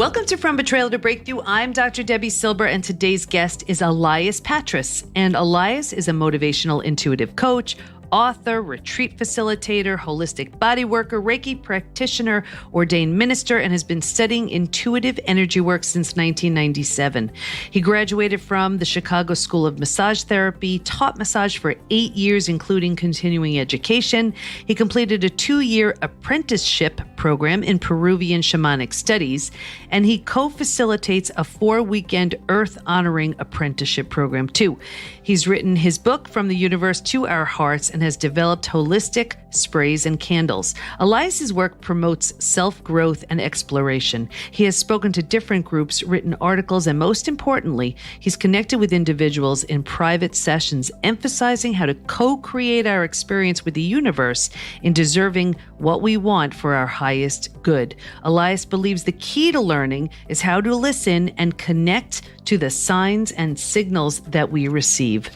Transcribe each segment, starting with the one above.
Welcome to From Betrayal to Breakthrough. I'm Dr. Debi Silber, and today's guest is Elias Patras. And Elias is a motivational intuitive coach, author, retreat facilitator, holistic bodyworker, Reiki practitioner, ordained minister, and has been studying intuitive energy work since 1997. He graduated from the Chicago School of Massage Therapy, taught massage for 8 years, including continuing education. He completed a 2-year apprenticeship program in Peruvian shamanic studies, and he co-facilitates a 4-weekend earth honoring apprenticeship program too. He's written his book, From the Universe to Our Hearts, and has developed holistic sprays and candles. Elias's work promotes self-growth and exploration. He has spoken to different groups, written articles, and most importantly, he's connected with individuals in private sessions, emphasizing how to co-create our experience with the universe in deserving what we want for our highest good. Elias believes the key to learning is how to listen and connect to the signs and signals that we receive.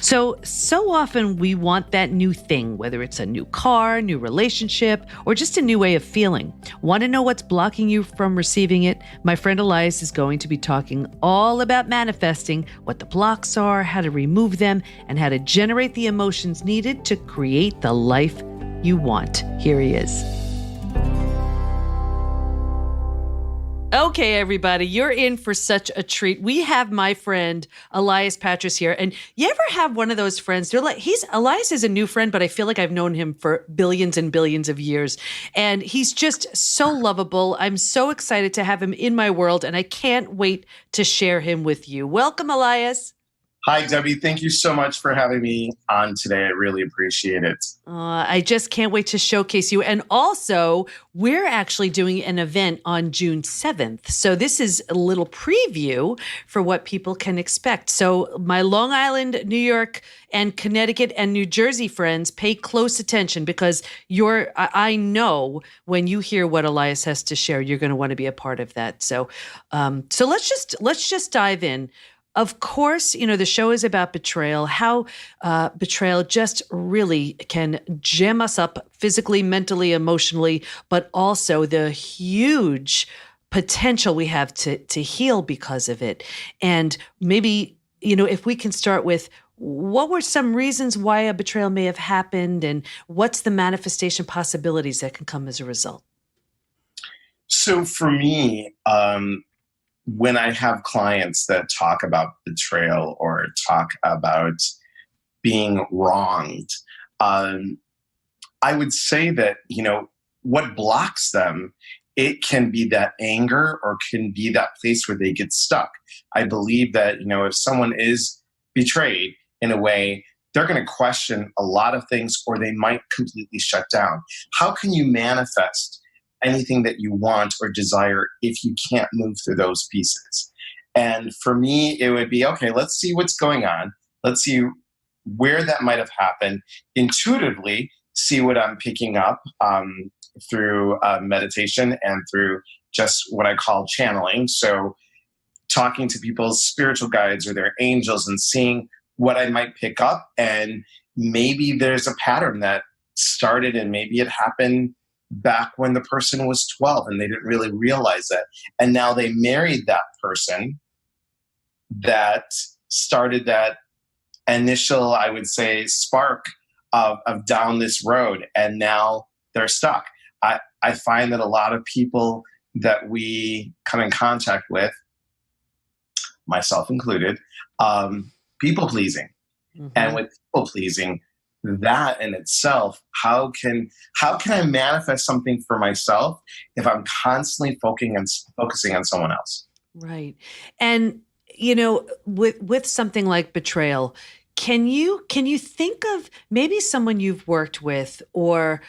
So often we want that new thing, whether it's a new car, new relationship, or just a new way of feeling. Want to know what's blocking you from receiving it? My friend Elias is going to be talking all about manifesting, what the blocks are, how to remove them, and how to generate the emotions needed to create the life you want. Here he is. Okay, everybody, you're in for such a treat. We have my friend Elias Patras here. And you ever have one of those friends? They're like, Elias is a new friend, but I feel like I've known him for billions and billions of years. And he's just so lovable. I'm so excited to have him in my world, and I can't wait to share him with you. Welcome, Elias. Hi, Debbie. Thank you so much for having me on today. I really appreciate it. I just can't wait to showcase you. And also, we're actually doing an event on June 7th. So this is a little preview for what people can expect. So my Long Island, New York, and Connecticut and New Jersey friends, pay close attention, because I know when you hear what Elias has to share, you're going to want to be a part of that. So let's just dive in. Of course, the show is about betrayal, how betrayal just really can jam us up physically, mentally, emotionally, but also the huge potential we have to heal because of it. And maybe, if we can start with, what were some reasons why a betrayal may have happened, and what's the manifestation possibilities that can come as a result? So for me, when I have clients that talk about betrayal or talk about being wronged, I would say that, what blocks them, it can be that anger or can be that place where they get stuck. I believe that, if someone is betrayed in a way, they're going to question a lot of things, or they might completely shut down. How can you manifest anything that you want or desire if you can't move through those pieces? And for me, it would be, okay, let's see what's going on. Let's see where that might have happened. Intuitively, see what I'm picking up through meditation and through just what I call channeling. So talking to people's spiritual guides or their angels and seeing what I might pick up. And maybe there's a pattern that started, and maybe it happened back when the person was 12 and they didn't really realize it. And now they married that person that started that initial, I would say, spark of down this road. And now they're stuck. I find that a lot of people that we come in contact with, myself included, people pleasing. Mm-hmm. And with people pleasing, that in itself, how can I manifest something for myself if I'm constantly focusing on someone else? Right. And, with something like betrayal, can you think of maybe someone you've worked with, or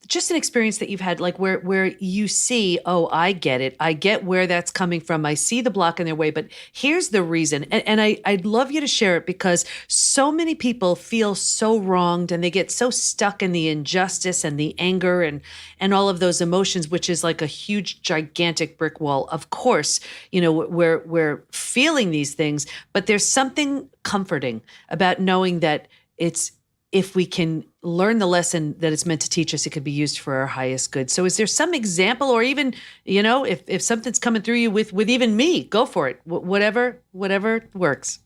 just an experience that you've had, like where you see, oh, I get it. I get where that's coming from. I see the block in their way, but here's the reason. And I'd love you to share it, because so many people feel so wronged, and they get so stuck in the injustice and the anger and all of those emotions, which is like a huge, gigantic brick wall. Of course, we're feeling these things, but there's something comforting about knowing that if we can learn the lesson that it's meant to teach us, it could be used for our highest good. So is there some example, or even, if something's coming through you with even me, go for it. Whatever works.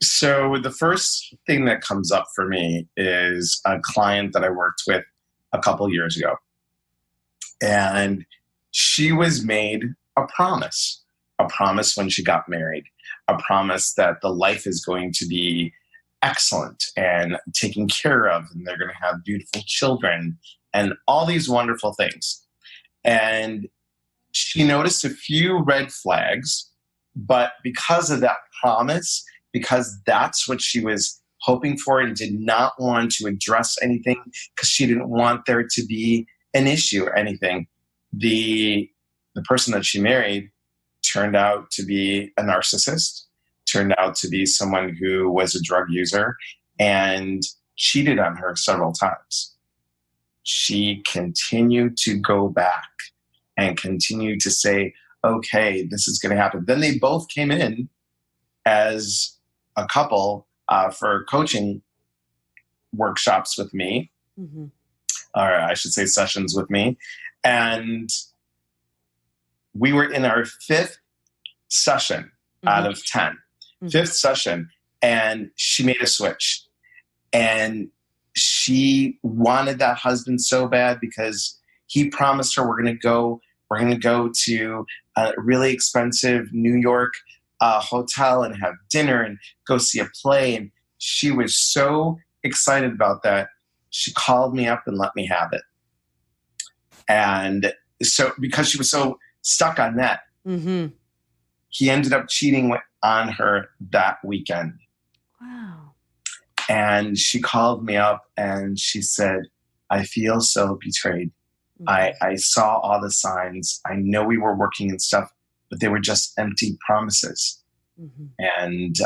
So the first thing that comes up for me is a client that I worked with a couple years ago. And she was made a promise when she got married, a promise that the life is going to be excellent and taken care of, and they're going to have beautiful children and all these wonderful things. And she noticed a few red flags, but because of that promise, because that's what she was hoping for and did not want to address anything because she didn't want there to be an issue or anything, the person that she married turned out to be a narcissist, turned out to be someone who was a drug user and cheated on her several times. She continued to go back and continue to say, okay, this is going to happen. Then they both came in as a couple for coaching workshops with me, or I should say sessions with me. And we were in our fifth session out of 10, fifth session, and she made a switch. And she wanted that husband so bad because he promised her we're going to go to a really expensive New York hotel and have dinner and go see a play. And she was so excited about that. She called me up and let me have it. And so because she was so stuck on that, he ended up cheating on her that weekend. Wow. And she called me up and she said, I feel so betrayed. I saw all the signs. I know we were working and stuff, but they were just empty promises. And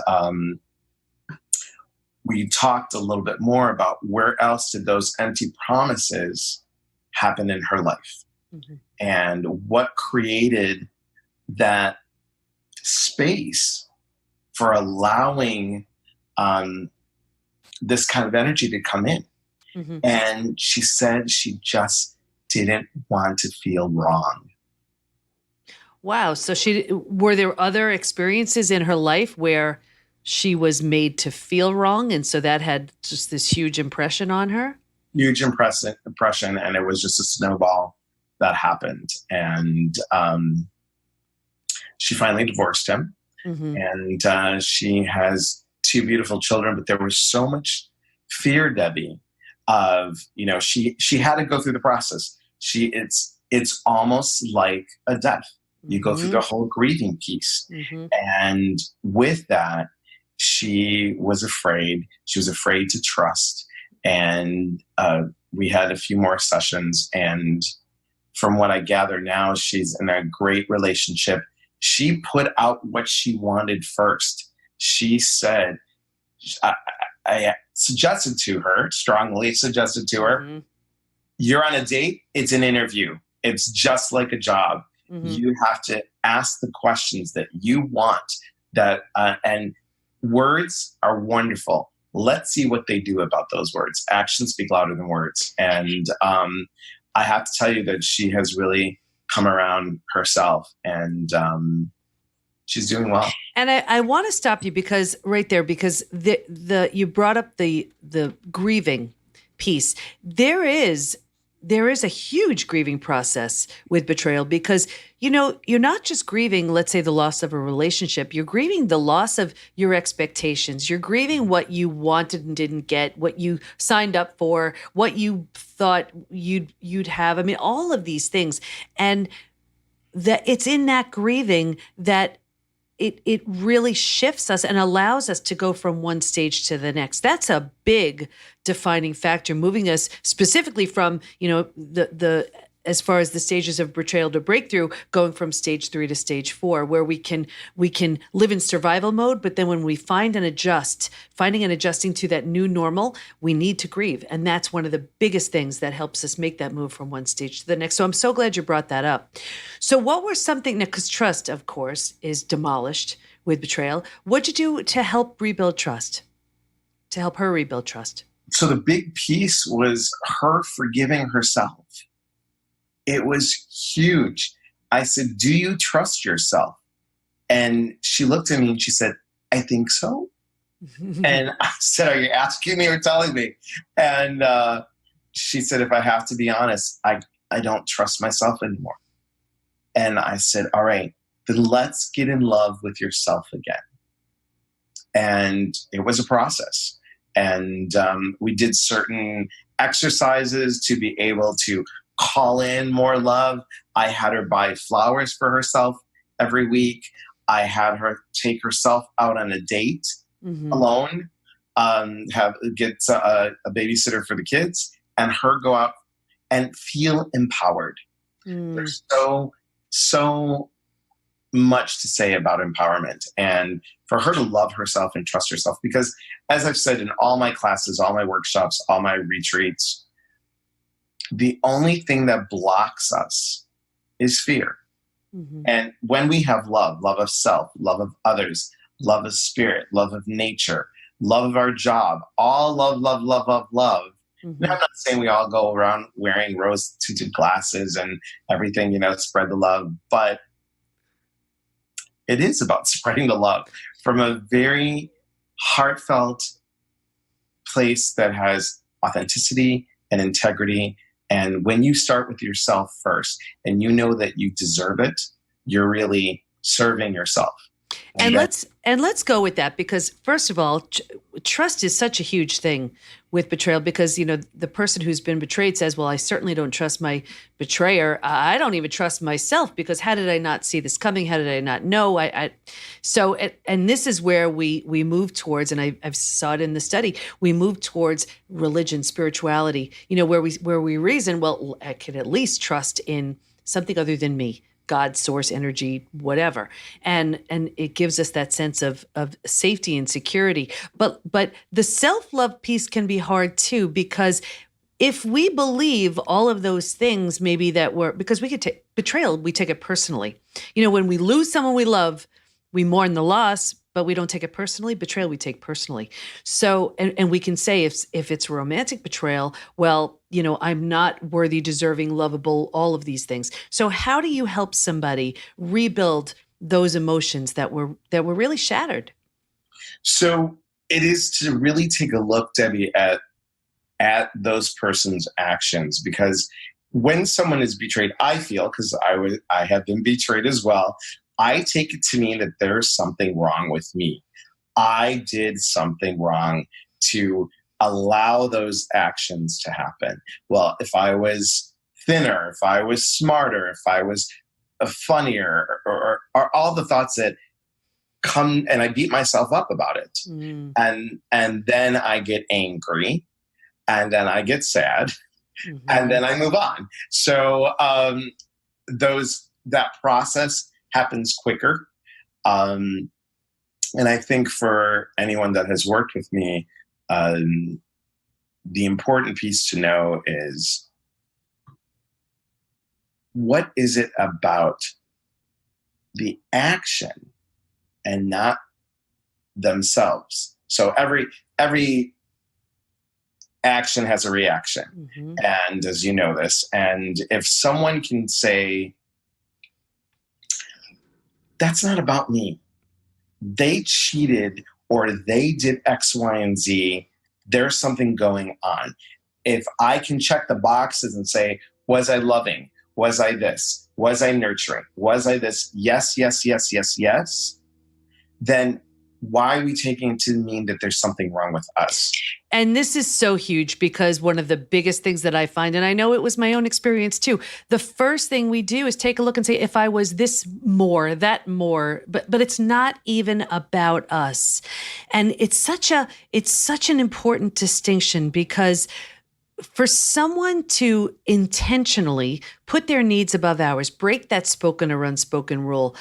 we talked a little bit more about where else did those empty promises happen in her life, and what created that space for allowing this kind of energy to come in. And she said she just didn't want to feel wrong. Wow. So were there other experiences in her life where she was made to feel wrong, and so that had just this huge impression on her? Huge impression, and it was just a snowball that happened. And she finally divorced him, and she has 2 beautiful children. But there was so much fear, Debi, of she had to go through the process. It's almost like a death. You go through the whole grieving piece, and with that, she was afraid. She was afraid to trust. And we had a few more sessions. And from what I gather now, she's in a great relationship. She put out what she wanted first. She said, I suggested to her, strongly suggested to her, you're on a date, it's an interview. It's just like a job. You have to ask the questions that you want. And words are wonderful. Let's see what they do about those words. Actions speak louder than words. And I have to tell you that she has really come around herself, and she's doing well. And I want to stop you because you brought up the grieving piece. There is a huge grieving process with betrayal because, you're not just grieving, let's say, the loss of a relationship. You're grieving the loss of your expectations. You're grieving what you wanted and didn't get, what you signed up for, what you thought you'd have. I mean, all of these things. And that it's in that grieving that it really shifts us and allows us to go from one stage to the next. That's a big defining factor, moving us specifically from, the as far as the stages of betrayal to breakthrough, going from stage 3 to stage 4, where we can live in survival mode. But then when we finding and adjusting to that new normal, we need to grieve. And that's one of the biggest things that helps us make that move from one stage to the next. So I'm so glad you brought that up. So what were something, because trust, of course, is demolished with betrayal. What'd you do to help rebuild trust, to help her rebuild trust? So the big piece was her forgiving herself. It was huge. I said, do you trust yourself? And she looked at me and she said, I think so. And I said, are you asking me or telling me? And she said, if I have to be honest, I don't trust myself anymore. And I said, all right, then let's get in love with yourself again. And it was a process. And we did certain exercises to be able to call in more love. I had her buy flowers for herself every week. I had her take herself out on a date alone, get a babysitter for the kids, and her go out and feel empowered. There's so much to say about empowerment, and for her to love herself and trust herself, because as I've said in all my classes, all my workshops, all my retreats, the only thing that blocks us is fear. And when we have love of self, love of others, love of spirit, love of nature, love of our job, all love. Now, I'm not saying we all go around wearing rose-tinted glasses and everything, spread the love, but it is about spreading the love from a very heartfelt place that has authenticity and integrity. And when you start with yourself first and you know that you deserve it, you're really serving yourself. And let's go with that, because first of all, trust is such a huge thing with betrayal, because the person who's been betrayed says, well, I certainly don't trust my betrayer. I don't even trust myself, because how did I not see this coming? How did I not know? And this is where we move towards, and I've saw it in the study, we move towards religion, spirituality, where we reason, well, I can at least trust in something other than me. God, source, energy, whatever. And it gives us that sense of safety and security. But the self-love piece can be hard too, because if we believe all of those things, maybe because we could take betrayal, we take it personally. When we lose someone we love, we mourn the loss, but we don't take it personally. Betrayal, we take personally. So, and we can say if it's romantic betrayal, well, I'm not worthy, deserving, lovable, all of these things. So how do you help somebody rebuild those emotions that were really shattered? So it is to really take a look, Debbie, at those person's actions, because when someone is betrayed, I feel, because I have been betrayed as well, I take it to mean that there's something wrong with me. I did something wrong to allow those actions to happen. Well, if I was thinner, if I was smarter, if I was funnier, or all the thoughts that come, and I beat myself up about it. And then I get angry, and then I get sad, and then I move on. So that process happens quicker. And I think for anyone that has worked with me, the important piece to know is, what is it about the action and not themselves? So every action has a reaction. And as you know this, and if someone can say, that's not about me, they cheated or they did X, Y, and Z, there's something going on. If I can check the boxes and say, was I loving? Was I this? Was I nurturing? Was I this? Yes, yes, yes, yes, yes. Then why are we taking it to mean that there's something wrong with us? And this is so huge, because one of the biggest things that I find, and I know it was my own experience too, the first thing we do is take a look and say, if I was this more, that more, but it's not even about us. And it's such an important distinction, because for someone to intentionally put their needs above ours, break that spoken or unspoken rule,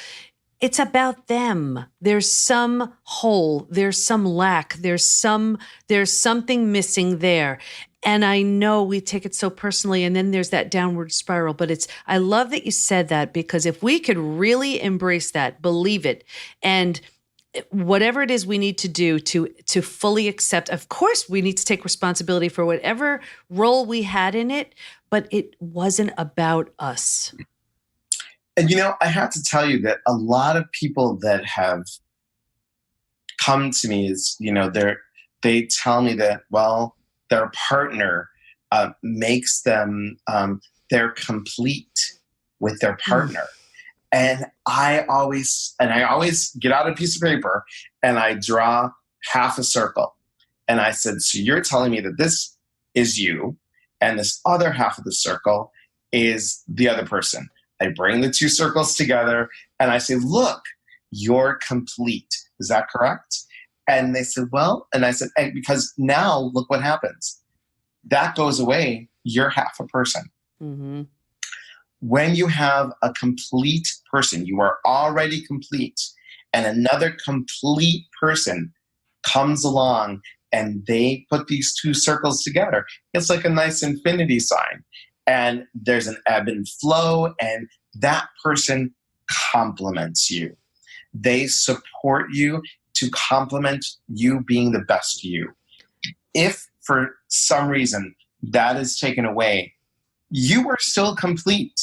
it's about them. There's some hole, there's some lack, there's something missing there. And I know we take it so personally, and then there's that downward spiral. But I love that you said that, because if we could really embrace that, believe it, and whatever it is we need to do to fully accept. Of course, we need to take responsibility for whatever role we had in it, but it wasn't about us. And, I have to tell you that a lot of people that have come to me is, they tell me that, well, their partner makes them, they're complete with their partner. And I always get out a piece of paper and I draw half a circle. And I said, so you're telling me that this is you and this other half of the circle is the other person. I bring the two circles together and I say, look, you're complete. Is that correct? And they said, well, and I said, hey, because now look what happens. That goes away. You're half a person. Mm-hmm. When you have a complete person, you are already complete, and another complete person comes along and they put these two circles together. It's like a nice infinity sign. And there's an ebb and flow, and that person complements you. They support you to complement you being the best you. If for some reason that is taken away, you are still complete.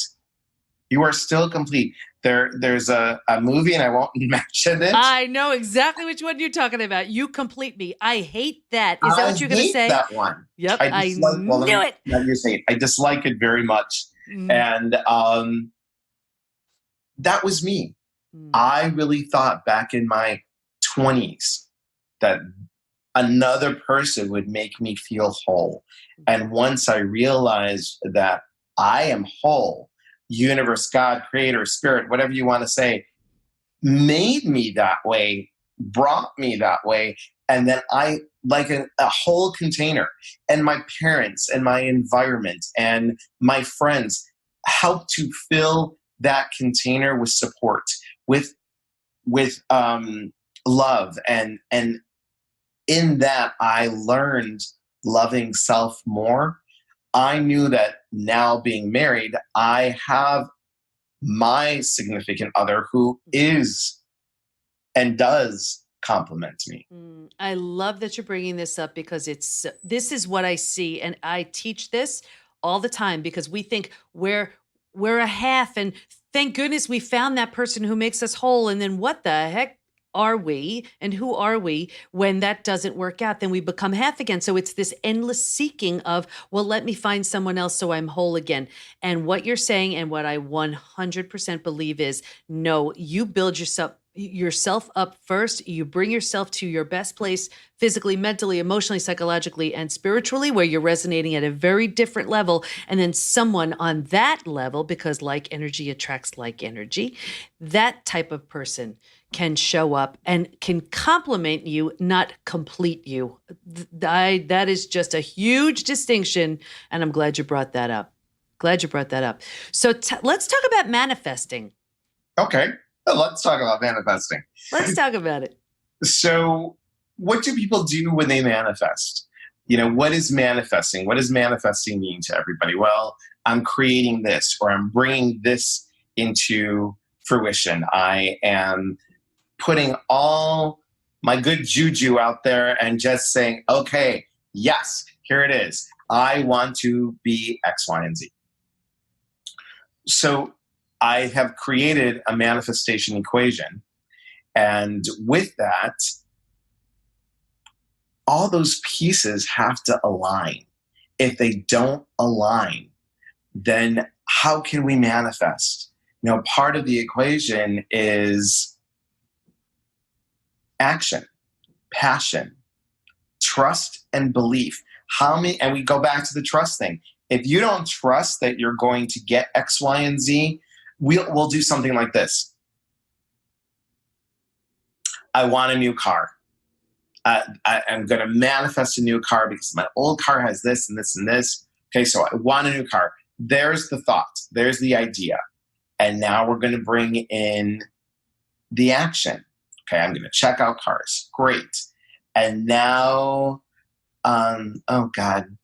You are still complete. There's a movie, and I won't mention it. I know exactly which one you're talking about. You complete me. I hate that. Is that what you're going to say? I hate that one. Yep, I knew it. You're saying I dislike it very much. And that was me. I really thought back in my 20s that another person would make me feel whole. And once I realized that I am whole, universe, God, creator, spirit, whatever you want to say, made me that way, brought me that way. And then I, like a whole container, and my parents and my environment and my friends helped to fill that container with support, with love. And in that, I learned loving self more. I knew that now being married, I have my significant other who is and does compliment me. I love that you're bringing this up, because this is what I see. And I teach this all the time, because we think we're a half, and thank goodness we found that person who makes us whole. And then what the heck are we, and who are we when that doesn't work out? Then we become half again. So it's this endless seeking of, well, let me find someone else so I'm whole again. And what you're saying, and what I 100% believe is, no, you build yourself up first. You bring yourself to your best place physically, mentally, emotionally, psychologically, and spiritually, where you're resonating at a very different level. And then someone on that level, because like energy attracts like energy, that type of person can show up and can complement you, not complete you. That is just a huge distinction. And I'm glad you brought that up. So let's talk about manifesting. Okay. Let's talk about manifesting. Let's talk about it. So what do people do when they manifest? What is manifesting? What does manifesting mean to everybody? Well, I'm creating this, or I'm bringing this into fruition. I am putting all my good juju out there and just saying, okay, yes, here it is. I want to be X, Y, and Z. So I have created a manifestation equation. And with that, all those pieces have to align. If they don't align, then how can we manifest? Part of the equation is action, passion, trust, and belief. And we go back to the trust thing. If you don't trust that you're going to get X, Y, and Z, we'll do something like this. I want a new car. I'm going to manifest a new car because my old car has this and this and this. Okay, so I want a new car. There's the thought. There's the idea. And now we're going to bring in the action. Okay, I'm going to check out cars. Great. And now, oh God,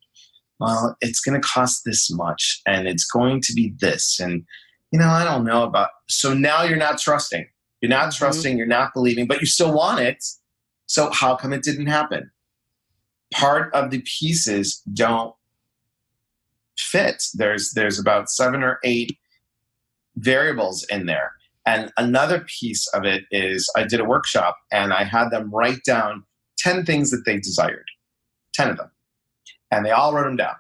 well, it's going to cost this much, and it's going to be this. And, I don't know about, so now you're not trusting. You're not trusting, you're not believing, but you still want it. So how come it didn't happen? Part of the pieces don't fit. There's about 7 or 8 variables in there. And another piece of it is I did a workshop and I had them write down 10 things that they desired, 10 of them. And they all wrote them down.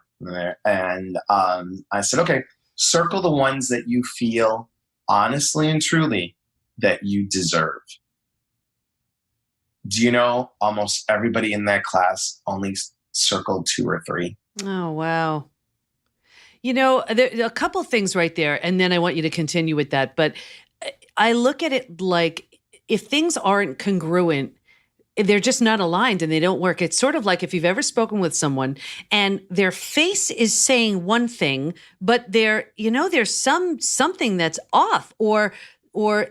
And I said, okay, circle the ones that you feel honestly and truly that you deserve. Do you know almost everybody in that class only circled 2 or 3? Oh, wow. You know, there are a couple things right there, and then I want you to continue with that. But I look at it like if things aren't congruent, they're just not aligned and they don't work. It's sort of like if you've ever spoken with someone and their face is saying one thing, but there's something that's off, or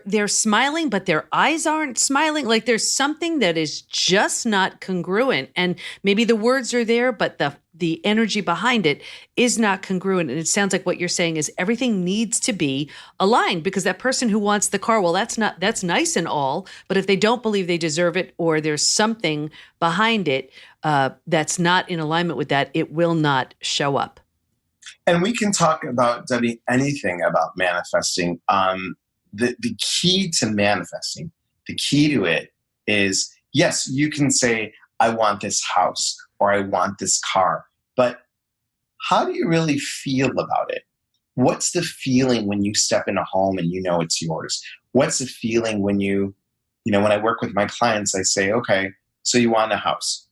they're smiling, but their eyes aren't smiling. Like there's something that is just not congruent. And maybe the words are there, but the energy behind it is not congruent. And it sounds like what you're saying is everything needs to be aligned, because that person who wants the car, well, that's nice and all, but if they don't believe they deserve it, or there's something behind it that's not in alignment with that, it will not show up. And we can talk about, Debbie, anything about manifesting. The key to manifesting, the key to it is, yes, you can say, I want this house or I want this car, but how do you really feel about it? What's the feeling when you step in a home and you know it's yours? What's the feeling when when I work with my clients, I say, okay, so you want a house.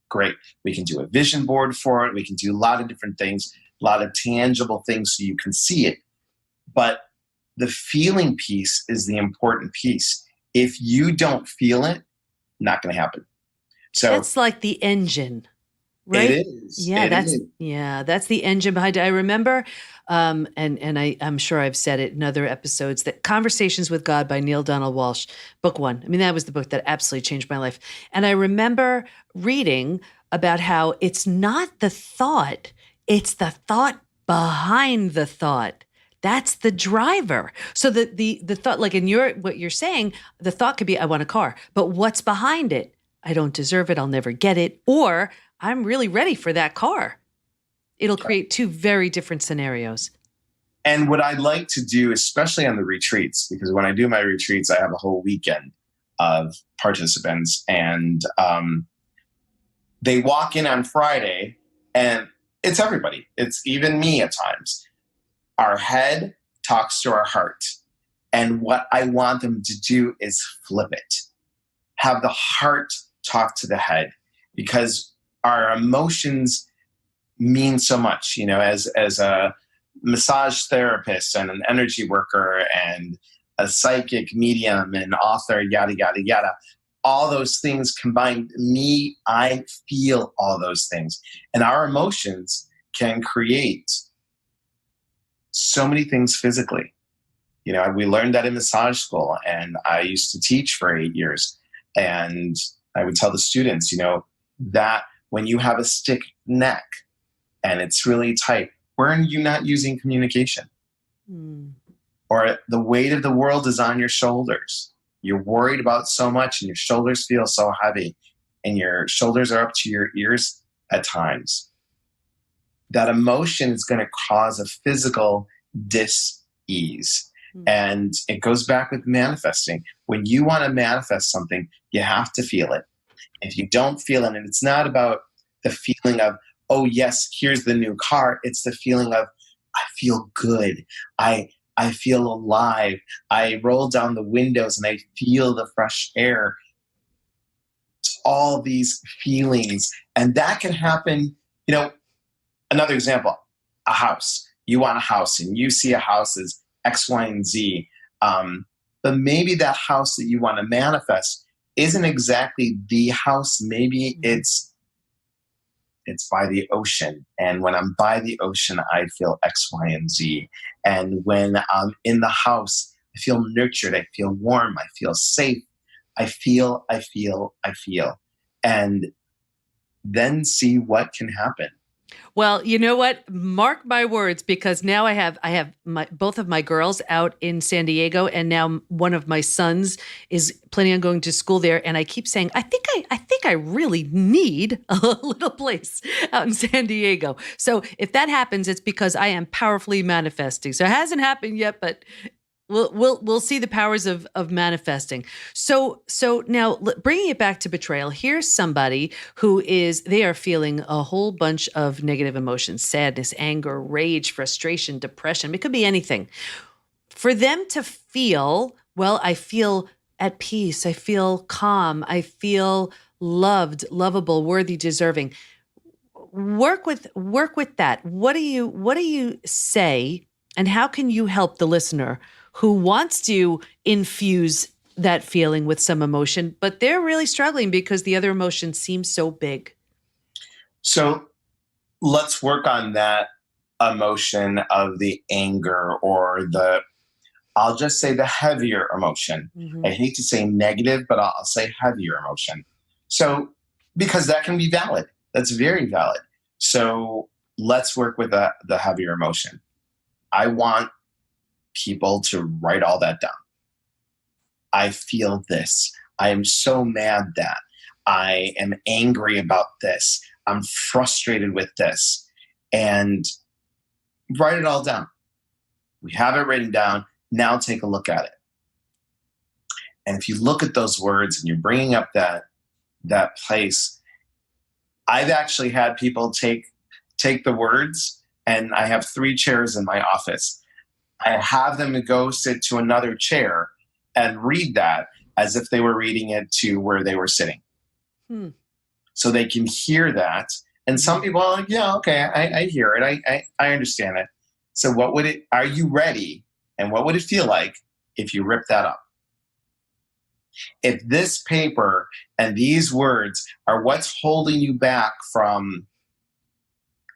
Great. We can do a vision board for it. We can do a lot of different things, a lot of tangible things so you can see it. But the feeling piece is the important piece. If you don't feel it, not going to happen. So that's like the engine, right? It is. Yeah, It that's the engine behind it. I remember, and I'm sure I've said it in other episodes, that Conversations with God by Neale Donald Walsch, book 1. I mean, that was the book that absolutely changed my life. And I remember reading about how it's not the thought, it's the thought behind the thought. That's the driver. So the thought, like in what you're saying, the thought could be, I want a car, but what's behind it? I don't deserve it. I'll never get it. Or I'm really ready for that car. It'll create 2 very different scenarios. And what I like to do, especially on the retreats, because when I do my retreats, I have a whole weekend of participants, and they walk in on Friday, and it's everybody. It's even me at times. Our head talks to our heart. And what I want them to do is flip it. Have the heart talk to the head, because our emotions mean so much. As a massage therapist and an energy worker and a psychic medium and author, yada, yada, yada, all those things combined, I feel all those things. And our emotions can create so many things physically. We learned that in massage school, and I used to teach for 8 years. And I would tell the students, that when you have a stiff neck and it's really tight, where are you not using communication? Or the weight of the world is on your shoulders. You're worried about so much and your shoulders feel so heavy and your shoulders are up to your ears at times. That emotion is going to cause a physical dis-ease. And it goes back with manifesting. When you want to manifest something, you have to feel it. If you don't feel it, and it's not about the feeling of, oh yes, here's the new car. It's the feeling of, I feel good. I feel alive. I roll down the windows and I feel the fresh air. It's all these feelings. And that can happen, another example, a house. You want a house and you see a house as X, Y, and Z. But maybe that house that you want to manifest isn't exactly the house. Maybe it's by the ocean. And when I'm by the ocean, I feel X, Y, and Z. And when I'm in the house, I feel nurtured. I feel warm. I feel safe. I feel. And then see what can happen. Well, you know what? Mark my words, because now I have my both of my girls out in San Diego, and now one of my sons is planning on going to school there. And I keep saying, I think I really need a little place out in San Diego. So if that happens, it's because I am powerfully manifesting. So it hasn't happened yet, but we'll see the powers of manifesting. So now bringing it back to betrayal. Here's somebody who is they are feeling a whole bunch of negative emotions: sadness, anger, rage, frustration, depression. It could be anything. For them to feel, well, I feel at peace. I feel calm. I feel loved, lovable, worthy, deserving. Work with that. What do you say, and how can you help the listener who wants to infuse that feeling with some emotion, but they're really struggling because the other emotion seems so big? So let's work on that emotion of the anger or I'll just say the heavier emotion. I Mm-hmm. hate to say negative, but I'll say heavier emotion. So, because that can be valid, that's very valid. So, let's work with the heavier emotion. I want people to write all that down. I feel this. I am so mad that I am angry about this. I'm frustrated with this. And write it all down. We have it written down. Now take a look at it. And if you look at those words and you're bringing up that place, I've actually had people take the words, and I have 3 chairs in my office. I have them go sit to another chair and read that as if they were reading it to where they were sitting. Hmm. So they can hear that. And some people are like, yeah, okay, I hear it. I understand it. So are you ready? And what would it feel like if you rip that up? If this paper and these words are what's holding you back from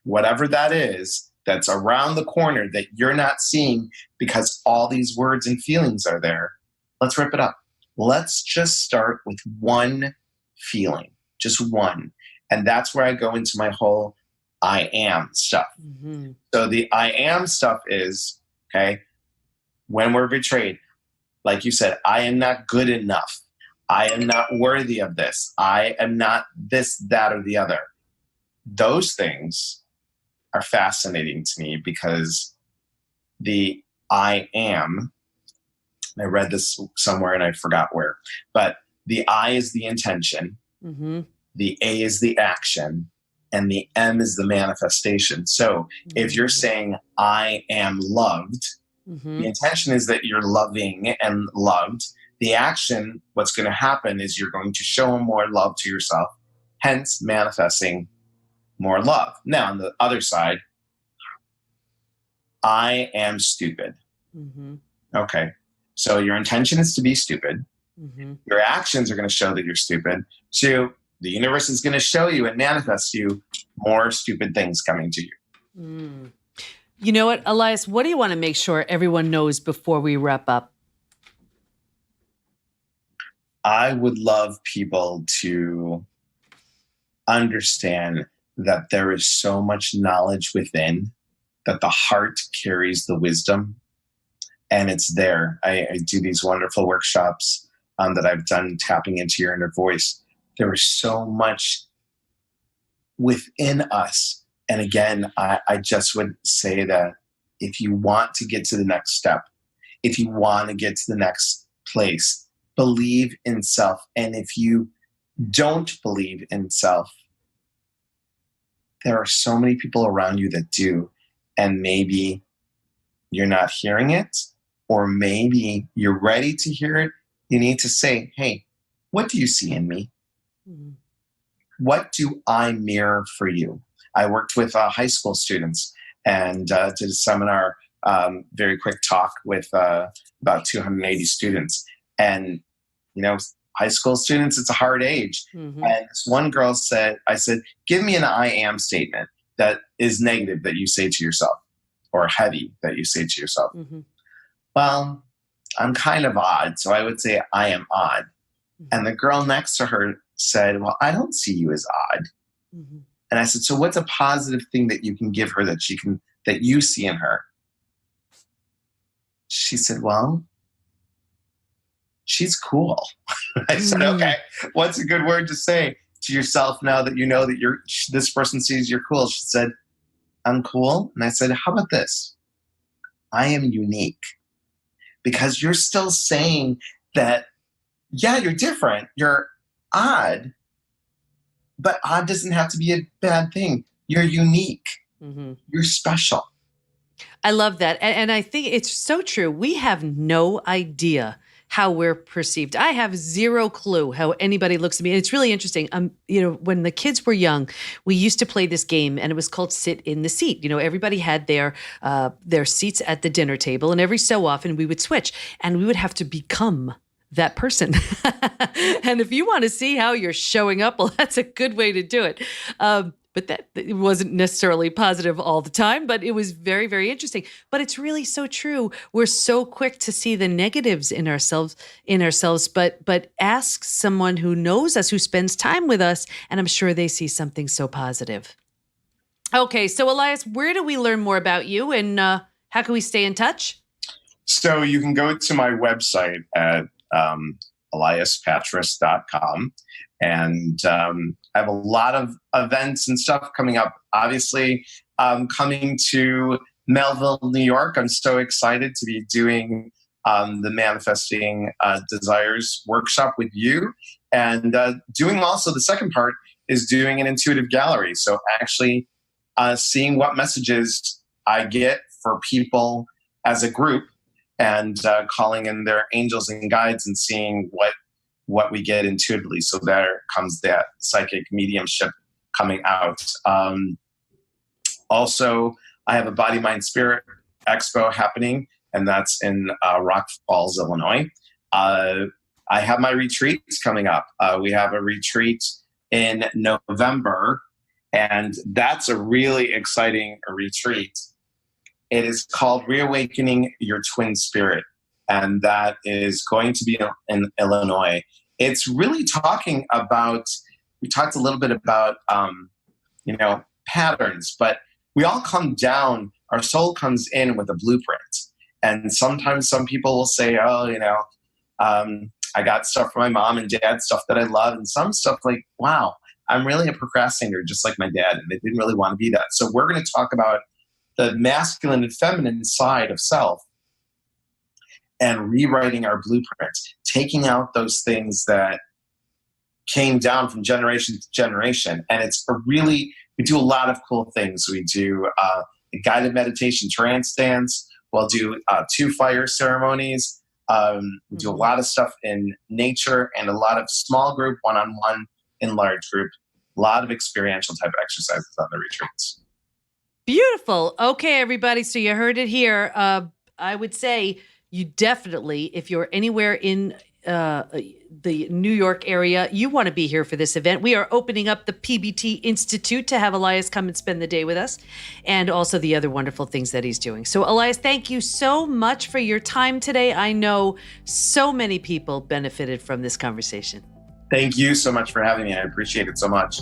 whatever that is that's around the corner that you're not seeing because all these words and feelings are there, let's rip it up. Let's just start with one feeling, just one. And that's where I go into my whole I am stuff. Mm-hmm. So the I am stuff is, okay, when we're betrayed, like you said, I am not good enough. I am not worthy of this. I am not this, that, or the other. Those things are fascinating to me because the I am, I read this somewhere and I forgot where, but the I is the intention, Mm-hmm. the A is the action, and the M is the manifestation. So if you're saying I am loved, Mm-hmm. the intention is that you're loving and loved. The action, what's going to happen is you're going to show more love to yourself, hence manifesting more love. Now, on the other side, I am stupid. Mm-hmm. Okay. So your intention is to be stupid. Mm-hmm. Your actions are going to show that you're stupid. So the universe is going to show you and manifest you more stupid things coming to you. Mm. You know what, Elias, what do you want to make sure everyone knows before we wrap up? I would love people to understand that there is so much knowledge within, that the heart carries the wisdom, and it's there. I do these wonderful workshops that I've done tapping into your inner voice. There is so much within us. And again, I just would say that if you want to get to the next step, if you want to get to the next place, believe in self. And if you don't believe in self, there are so many people around you that do. And maybe you're not hearing it, or maybe you're ready to hear it. You need to say, hey, what do you see in me? Mm-hmm. What do I mirror for you? I worked with high school students and did a seminar, very quick talk with about 280 students. And, you know, high school students, it's a hard age. Mm-hmm. And this one girl I said, give me an I am statement that is negative that you say to yourself, or heavy that you say to yourself. Mm-hmm. Well, I'm kind of odd, so I would say I am odd. Mm-hmm. And the girl next to her said, well, I don't see you as odd. Mm-hmm. And I said, so what's a positive thing that you can give her that you see in her? She said, well, she's cool. I said, okay, what's a good word to say to yourself now that you know that this person sees you're cool? She said, I'm cool. And I said, how about this? I am unique. Because you're still saying that, yeah, you're different, you're odd, but odd doesn't have to be a bad thing. You're unique. Mm-hmm. You're special. I love that. And I think it's so true. We have no idea how we're perceived. I have zero clue how anybody looks at me. And it's really interesting. When the kids were young, we used to play this game and it was called Sit in the Seat. Everybody had their seats at the dinner table, and every so often we would switch and we would have to become that person. And if you want to see how you're showing up, well, that's a good way to do it. But that it wasn't necessarily positive all the time, but it was very, very interesting. But it's really so true. We're so quick to see the negatives in ourselves, but ask someone who knows us, who spends time with us, and I'm sure they see something so positive. Okay, so Elias, where do we learn more about you, and how can we stay in touch? So you can go to my website at eliaspatras.com. And I have a lot of events and stuff coming up. Obviously, coming to Melville, New York. I'm so excited to be doing the Manifesting Desires workshop with you. And doing also, the second part is doing an intuitive gallery. So actually seeing what messages I get for people as a group, and calling in their angels and guides and seeing what we get intuitively. So there comes that psychic mediumship coming out. Also, I have a Body, Mind, Spirit Expo happening, and that's in Rock Falls, Illinois. I have my retreats coming up. We have a retreat in November, and that's a really exciting retreat. It is called Reawakening Your Twin Spirit, and that is going to be in Illinois. It's really talking about, we talked a little bit about, patterns, but we all come down, our soul comes in with a blueprint. And sometimes some people will say, I got stuff from my mom and dad, stuff that I love, and some stuff like, wow, I'm really a procrastinator just like my dad, and they didn't really want to be that. So we're going to talk about the masculine and feminine side of self and rewriting our blueprint, taking out those things that came down from generation to generation. And we do a lot of cool things. We do a guided meditation trance dance. We'll do 2 fire ceremonies. We do a lot of stuff in nature and a lot of small group, one-on-one, in large group, a lot of experiential type exercises on the retreats. Beautiful. Okay, everybody. So you heard it here. I would say you definitely, if you're anywhere in the New York area, you want to be here for this event. We are opening up the PBT Institute to have Elias come and spend the day with us, and also the other wonderful things that he's doing. So Elias, thank you so much for your time today. I know so many people benefited from this conversation. Thank you so much for having me. I appreciate it so much.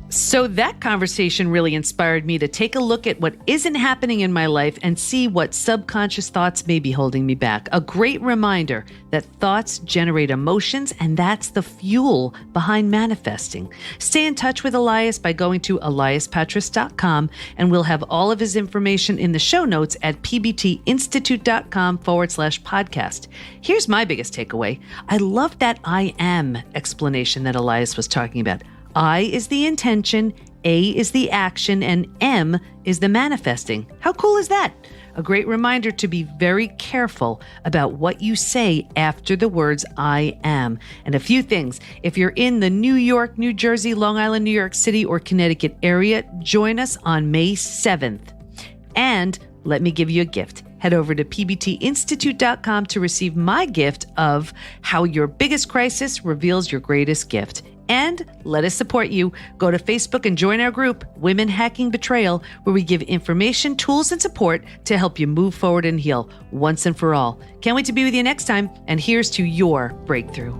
So that conversation really inspired me to take a look at what isn't happening in my life and see what subconscious thoughts may be holding me back. A great reminder that thoughts generate emotions, and that's the fuel behind manifesting. Stay in touch with Elias by going to eliaspatras.com, and we'll have all of his information in the show notes at pbtinstitute.com/podcast. Here's my biggest takeaway. I love that I am explanation that Elias was talking about. I is the intention, A is the action, and M is the manifesting. How cool is that? A great reminder to be very careful about what you say after the words I am. And a few things. If you're in the New York, New Jersey, Long Island, New York City, or Connecticut area, join us on May 7th. And let me give you a gift. Head over to pbtinstitute.com to receive my gift of How Your Biggest Crisis Reveals Your Greatest Gift. And let us support you. Go to Facebook and join our group, Women Hacking Betrayal, where we give information, tools, and support to help you move forward and heal once and for all. Can't wait to be with you next time. And here's to your breakthrough.